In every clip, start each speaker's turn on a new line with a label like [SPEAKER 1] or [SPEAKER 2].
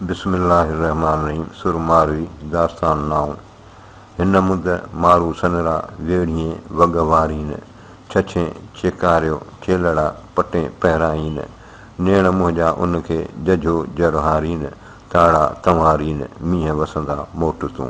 [SPEAKER 1] बिस्मिल्लाहिर्रहमानिर्रहीम सुर मारवी दास्तान नाव हिन मुद मारू सनरा वेड़िए वग वारीन छछे चेकारियो चेलड़ा पटे पहिराईन नेण मुंहिंजा उनखे जझो जरहारीन ताड़ा तंवारीन मींहं वसंदा मोट तूं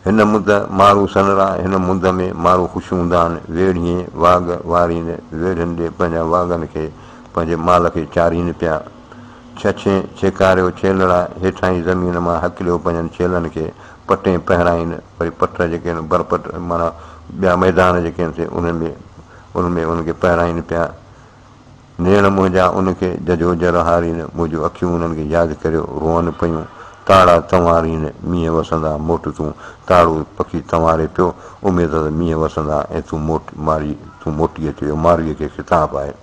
[SPEAKER 1] हिन मुद मारू सनरा हिन मुद में मारू ख़ुशि हूंदा आहिनि वेड़िए वाग वारीन वेड़ियुनि ॾे पंहिंजा वागनि खे पंहिंजे माल खे चारीनि पिया छछे छेकारियो छेलड़ा हेठां ई ज़मीन मां हकिलियो पंहिंजनि छेलनि खे पटे पहिराईनि वरी पट जेके आहिनि बरपट माना ॿिया मैदान जेके आहिनि उनमें उनखे पहिराईनि पिया नेण मुंहिंजा उनखे जझो जरहारीनि मुंहिंजूं अखियूं उन्हनि खे यादि करियो रोअनि पियूं ताड़ा तंवारीनि मींहं वसंदा मोट तूं ताड़ो पखी तंवारे पियो उमेद त मींहं वसंदा ऐं तूं मोटी अचो मारीअ खे ख़िताबु आहे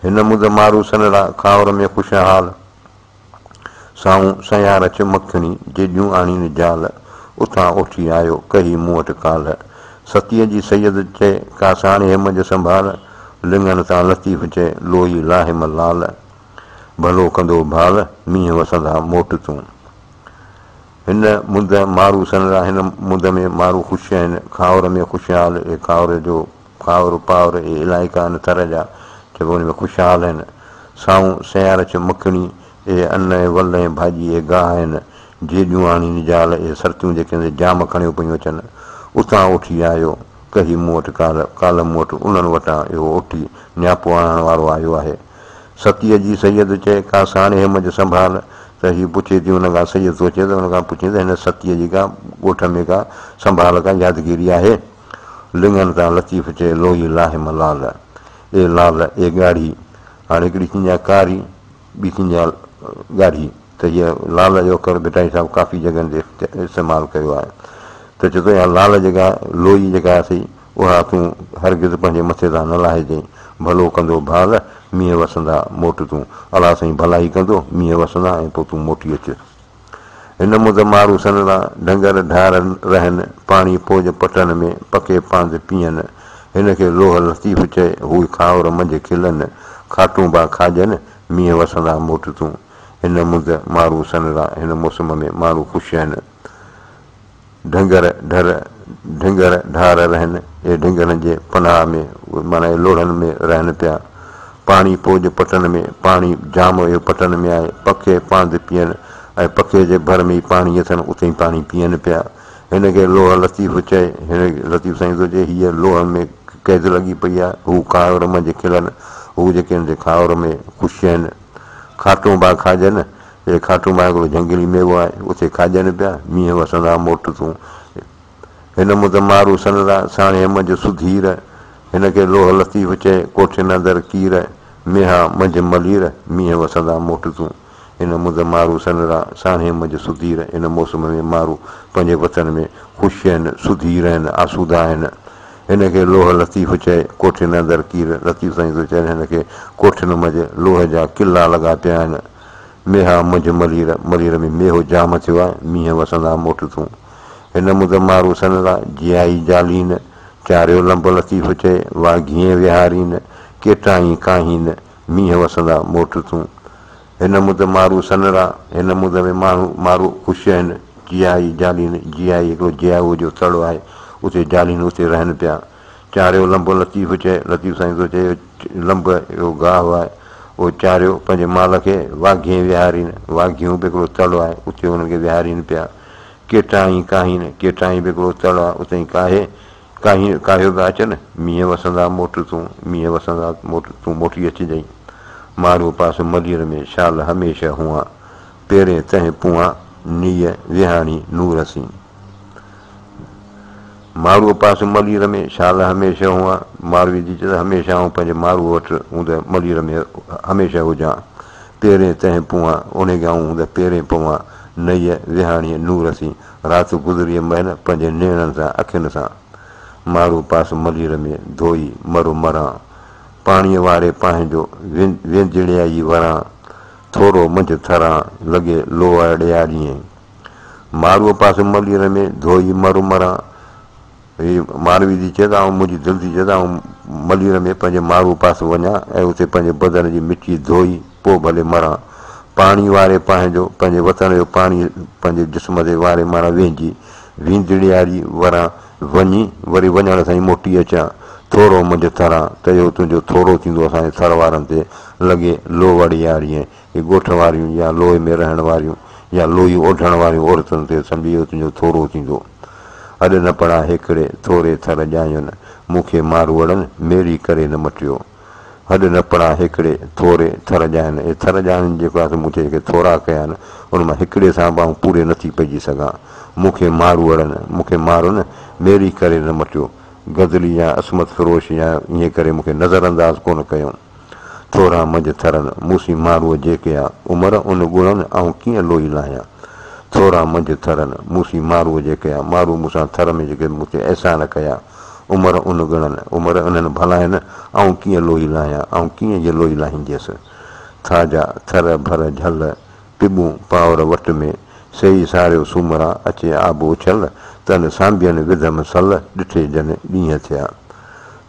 [SPEAKER 1] हिन मुद मारू सनरा खावर में ख़ुशहाल साऊं सयार अच मखणी जेॾियूं आणीनि जाल उतां उठी आयो कही मूं वटि काल सतीअ जी सैयद चए कासाणे हेमज संभाल लिङनि तां लतीफ़ चए लोही लाहिम लाल भलो कंदो भाल मींहं वसंदा मोट तूं हिन मुद मारू सनरा हिन मुद में मारू ख़ुशि आहिनि खावर में ख़ुशहाल ऐं खावर पावर ऐं इलाइक़ा आहिनि थर जा जेको हुन में ख़ुशहाल आहिनि साऊं सयार अच मखणी ऐं अन ऐं वल ऐं भाॼी ऐं गाह आहिनि जेॾियूं आणीनि जाल ऐं सर्तियूं जेके आहिनि जाम खणियूं पियूं अचनि उतां उठी आयो कही मूं वटि काल मूं वटि उन्हनि वटां इहो उठी नियापो आणण वारो आयो आहे सतीअ जी सैयद चए का साणे हेमज संभाल त हीअ पुछे थी हुन खां सैयद सोचे त हुन खां पुछे त हिन सतीअ जी का ॻोठ में का संभाल का यादगिरी आहे लिङनि तां लतीफ़ चए लोही लाहिम लाल ए लाल ए ॻाढ़ी हाणे हिकिड़ी थींदी आहे कारी ॿी थींदी आहे ॻाढ़ी त हीअ लाल जो अख़र भिटाई साहिबु काफ़ी जॻहियुनि ते इस्तेमालु कयो आहे त चए थो इहा लाल जेका लोही जेका अथई उहा तूं हरगिज़ पंहिंजे मथे तां न लाहिजांइ भलो कंदो भाल मींहं वसंदा मोट तूं अलाह साईं भलाई कंदो मींहं वसंदा ऐं पोइ तूं मोटी अचु हिन मुद मारू सनरा ढंगर ढार रहनि पाणी पोज पटनि में पके पांद पीअनि हिनखे लोह लतीफ़ चए हू खावर मंझि खिलनि खाटूं बा खाजनि मींहं वसंदा मोट तूं हिन मुद मारू सनरा हिन मौसम में माण्हू ख़ुशि आहिनि ढंगर ढार रहनि ऐं ढंगरनि जे पनाह में माना लोढ़नि में रहनि पिया पाणी पोज पटनि में पाणी जाम इहो पटनि में आहे पखे पांद पीअनि ऐं पखे जे भर में ई पाणी अथनि उते ई पाणी पीअनि पिया हिनखे लोह लतीफ़ चए हिन लतीफ़ साईं थो चए हीअ लोह में कैद लॻी पई आहे हू खावर मंझि खिलनि हू जेके आहिनि खावर में ख़ुशि आहिनि खाटूं बा खाजनि हे खाटूं बा हिकिड़ो झंगली मेवो आहे उते खाजनि पिया मींहं वसंदा मोट तूं हिन मुद मारू सनरा साणे मंझि सुधीर हिनखे लोह लतीफ़ चए कोठे नंदर कीर मेहा मंझि मलीर मींहं वसंदा मोट तूं हिन मुद मारू सनरा साणे मंझि सुधीर हिन मौसम में मारू पंहिंजे वतन में ख़ुशि आहिनि सुधीर आहिनि आसूदा आहिनि हिनखे लोह लतीफ़ चए कोठे नंदर कीर लतीफ़ साईं थो चए हिनखे कोठियुनि मंझि लोह जा किला लॻा पिया आहिनि मेहा मंझि मलीर में मेहो जाम थियो आहे मींहं वसंदा मोट तूं हिन मुद मारू सनरा जियाई जालीन चारियो लंब लतीफ़ चए वाघीअ विहारीन केटाई काहीन मींहं वसंदा मोट तूं हिन मुद मारू सनरा हिन मुद में माण्हू ख़ुशि आहिनि जियाई जालीन जियाई हिकिड़ो जियाऊ जो तड़ो आहे उते जालीन उते रहनि पिया चारियो लंब लतीफ़ चए लतीफ़ साईं थो चए लंब इहो गाहु आहे उहो चारियो पंहिंजे माल खे वाघीअ विहारीन वाघियूं बि हिकिड़ो तड़ो आहे उते हुनखे विहारीनि पिया केटाई काहीन केटाई बि हिकिड़ो तड़ो आहे उते ई काहियो पिया अचनि मींहं वसंदा मोट तूं मींहं वसंदा मोट तूं मोटी अचिजांइ मारू पास मलीर में शाल हमेशह हुआ पहिरें तंहिं पुआ नीअ विहाणी नूरसी मारूअ पास मलीर में शाल हमेशह हुआ मारवी जी चए हमेशह आऊं पंहिंजे मारू वटि हूंदे मलीर में हमेशह हुजां पहिरें तंहिं पुआ उन खे आऊं हूंदे पहिरें पवां नईअ विहाणीअ नूरसी राति गुज़री महिल पंहिंजे नेणनि सां अखियुनि सां मारू पास मलीर में धोई मरो मरां पाणीअ वारे पंहिंजो वेंजड़ियाई वरां थोरो मंझि थरां लॻे लोह ॾियारीअ मारूअ पास मलीर में धोई मरो मरां हीअ मारवी जी चए त मुंहिंजी दिलि थी चए त मलीर में पंहिंजे मारू पास वञा ऐं उते पंहिंजे बदन जी मिटी धोई पोइ भले मरां पाणी वारे पंहिंजे वतन जो पाणी पंहिंजे जिस्म ते वारे माना वेंदी वींदड़ी वारी वरां वञी वरी वञण सां ई मोटी अचां थोरो मुंहिंजो थरां त इहो तुंहिंजो थोरो थींदो असांजे थर वारनि ते लॻे लोहड़ी वारीअ इहे ॻोठ वारियूं या लोहे में रहण वारियूं या लोही ओढ़ण वारियूं औरतुनि ते सम्झी इहो तुंहिंजो थोरो थींदो अॼु न पढ़ा हिकिड़े थोरे थर ॼायुनि मूंखे मारवड़नि मेरी करे न मटियो हॾु न पढ़ा हिकिड़े थोरे थर ॼाइनि इहे थर ॼाइनि जेको आहे मूंखे जेके थोरा कया आहिनि उन मां हिकिड़े सां बि आउं पूरे नथी पइजी सघां मूंखे मारवड़नि मूंखे मारुनि मेरी करे न मटियो गज़ली या असमत फ़िरोश या ईअं करे मूंखे नज़र अंदाज़ कोन कयूं थोरा मंझि थरनि मूंसी मारूअ जेके आहे उमिरि उन गुणनि ऐं कीअं लोही लाहियां थोरा मंझि थरनि मूंसी मारूअ जेके आहे मारू मूंसां थर में जेके मूंखे अहसान कया उमिरि उन गुणनि उमिरि उन्हनि भलाइनि ऐं कीअं लोही लाहियां ऐं कीअं इहा लोही लाहींदसि थाजा थर भर झल पिबूं पावर वट में सही सारियो सूमरा अचे आबो उछल तन सांभियनि विधम सल ॾिठे जन ॾींहं थिया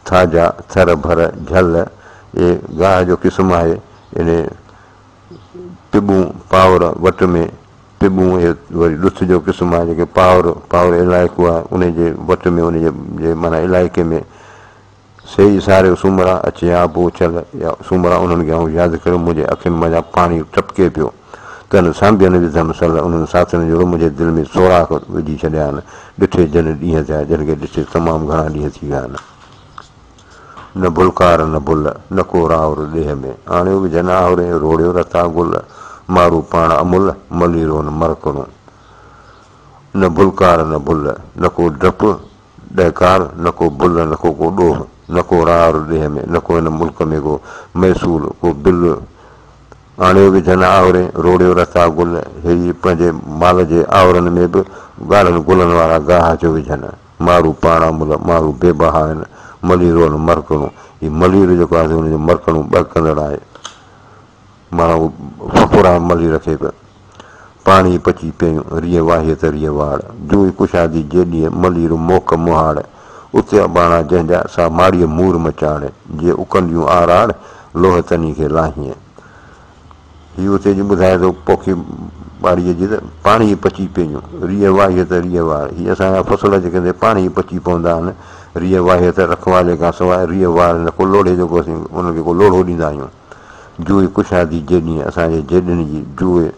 [SPEAKER 1] थाजा थर भर झल इहे गाह जो क़िस्म आहे इन पिबूं पावर वट में पिबूं इहे वरी ॾुथ जो क़िस्म आहे जेके पावर इलाइक़ो आहे उनजे वट में उनजे माना इलाइक़े में सही सारियो सूमरा अचे आबो उछल या सूमरा उन्हनि खे आउं यादि कयो मुंहिंजे अखियुनि मां पाणी टपके पियो तन सांभियनि विधम सल उन्हनि साथियुनि जो मुंहिंजे दिलि में सोराख विझी छॾिया आहिनि ॾिठे जन ॾींहं थिया जिन खे ॾिठे तमामु घणा ॾींहं थी विया आहिनि न भुलकार न भुल न को रावर ॾेह में आणियो बि जन आवरे रोड़ियो रता गुल मारू पाण अमुल मलीरो न मरकणो न भुलकार न भुल न को डपु ॾहकार न को भुल न को ॾोह न को रावर ॾेह में न को हिन मुल्क में को महसूल को बिल आणियो बि जन आवरे रोड़ियो रता गुल हे पंहिंजे माल जे आवरनि में बि ॻाढ़नि गुलनि वारा गाह जो विझनि मारू पाण अमुल मारू बेबहा आहिनि मलीरो न मरकणो हीउ मलीर जेको आहे हुनजो मरकणो ॿ कंदड़ आहे माना फुफुरा मली रखे पियो पाणी पची पियूं रीह वाहे त रीह वाड़ जूई कुशादी जेॾीअ मलीर मोक मुहाड़ उते अबाणा जंहिंजा सा माड़ीअ मूर मचाड़ जे उकंदियूं आराड़ लोह तनी खे लाहीअ हीअ उते जी ॿुधाए थो पोखी ॿाड़ीअ जी त पाणी पची पियूं रीह वाहे त रीह वाड़ हीअ असांजा फसल जेके पाणी पची पवंदा आहिनि रीह वाहे त रखवाले खां सवाइ रीह वार न को लोढ़े जेको असीं उनखे को लोढ़ो ॾींदा आहियूं जूए कुशादी जेॾीअ असांजे जेॾनि जी जूए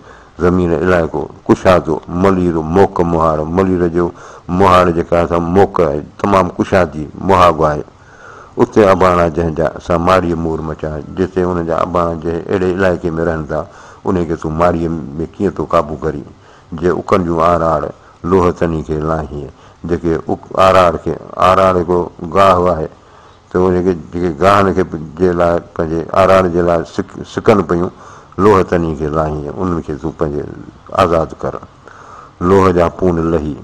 [SPEAKER 1] ज़मीन इलाइक़ो कुशादो मलीर मोक मुहाड़ मलीर जो मुहाड़ जेका असां मोक आहे तमामु कुशादी मुहागो आहे उते अबाणा जंहिंजा असां माड़ीअ मूर मचाए जिते उनजा अबाणा जंहिं अहिड़े इलाइक़े में रहनि था उनखे तूं माड़ीअ में कीअं थो क़ाबू करी जे उकनि जूं आराड़ लोह तनी खे लाहीअ जेके आराड़ खे आराड़ हिकिड़ो गाह आहे त उनखे जेके गाहनि खे जे लाइ पंहिंजे आराड़ जे लाइ सिकनि पियूं लोह तनी खे लाहीअ उन्हनि खे तूं पंहिंजे आज़ादु कर लोह जा पून लही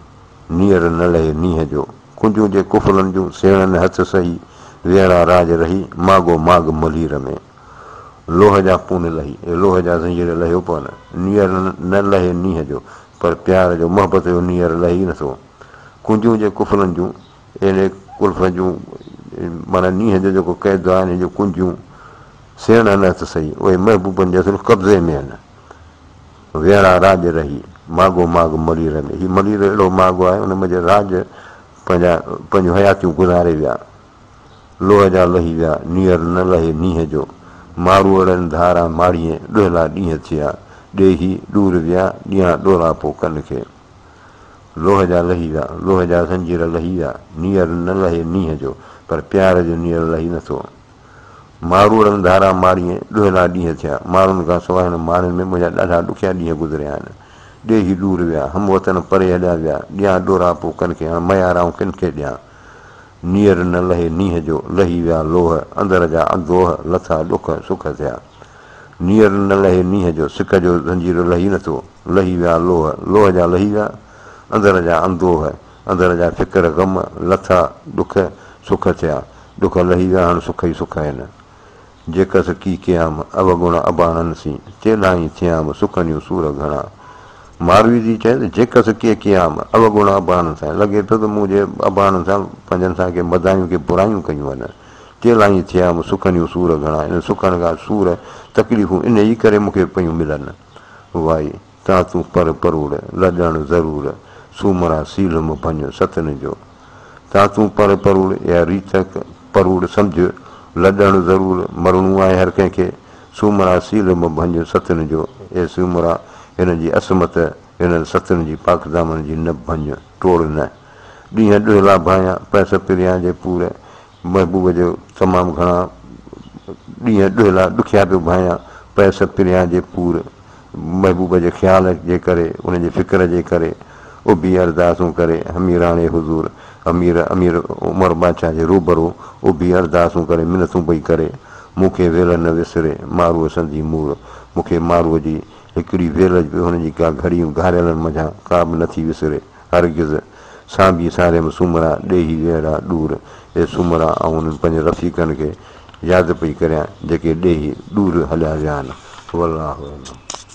[SPEAKER 1] नीअर न लहे नींहं जो कुंजूं जे कुफलनि जूं सेणनि हथ सही वेड़ा राज रही मागो माग मलीर में लोह जा पून लही लोह जा ज़ंजीर लहियो पवनि नीअर न लहे नींहं जो पर प्यार जो मोहबत जो नीअर लही नथो कुंजूं जे कुफलनि जूं इन कुल्फ जूं माना नींहं जो जेको क़ैद आहे इन जूं कुंजियूं सेण न त सही उहे महबूबनि जे असुल कब्ज़े में आहिनि वेड़ा राज रही मागो माग मलीर में हीउ मलीर अहिड़ो मागो आहे उन में राज पंहिंजूं हयातियूं गुज़ारे विया लोह जा लही विया नीअर न लहे नींहं जो मारूअड़नि धारा माड़ीअ ॾुहला ॾींहं थिया ॾेही ॾूर विया ॾींहं ॾोरा पोइ कन खे लोह जा लही विया लोह जा ज़ंजीर लही विया नीअर न लहे नींहं जो पर प्यार जो नीअर लही नथो मारूअड़नि धारा माड़ीअ ॾुहला ॾींहं थिया माण्हुनि खां सवाइ हिन माण्हुनि में मुंहिंजा ॾाढा ॾुखिया ॾींहं गुज़रिया आहिनि ॾेही ॾूर विया हम वतन परे हलिया विया ॾियां ॾोरा पोइ कन खे हाणे मयाराऊं किन खे ॾियां नीअर न लहे नींहं जो लही विया लोह अंदर जा अंदोह लथा ॾुख सुख थिया नीअर न लहे नींहं जो सिक जो ज़ंजीर लही नथो लही विया लोह लोह जा लही विया अंदर जा अंदोह अंदर जा फ़िक्र ग़म लथा ॾुख सुख थिया ॾुख लही विया हाणे सुख ई सुख आहिनि जेकसि की कयाम अवगुण अबाणनि सी चेलाहीं थियाम सुखनियूं सूर घणा मारवी जी चए त जेकसि के कयाम अवगुण अबाणनि सां लॻे पियो त मुंहिंजे अबाणनि सां पंहिंजनि सां के मदायूं के बुरायूं कयूं आहिनि चेलाहीं थियाम सुखनियूं सूर घणा इन सुखनि खां सूर तकलीफ़ूं इन ई करे मूंखे पियूं मिलनि वाई ता तूं पर परूड़ लॾणु ज़रूरु सूमरा सीलम भञ सतन जो ता तूं पर परूड़ या रीत परूड़ सम्झ लॾणु ज़रूरु मरणो आहे हर कंहिंखे सूमरा सीलम भञ सतन जो ए सूमरा हिन जी असमत हिन सतन जी पाकदामन जी न भञ टोड़ न ॾींहं ॾुहिला भाया पैस पिरिया जे पूर महबूब जो तमामु घणा ॾींहं ॾुहिला ॾुखिया पियो भाया पैस पिरिया जे पूर महबूब जे ख़्याल जे करे उनजे फ़िक्र जे करे उभी अरदासूं करे हमीराणे हुज़ूर अमीर उमर बादशाह जे रूबरू उभी अरदासूं करे मिनतूं पई करे मूंखे वेल न विसरे मारूअ संधी मूड़ मूंखे मारूअ जी हिकिड़ी वेल बि हुनजी का घड़ियूं घारियलनि मझां का बि नथी विसरे हरगिज़ साम्ही सारे सूमरा ॾेही वेड़ा ॾूर ए सूमरा ऐं उन्हनि पंहिंजे रफ़ीक़नि खे यादि पई करियां जेके ॾेही ॾूर हलिया विया आहिनि वल्लाहु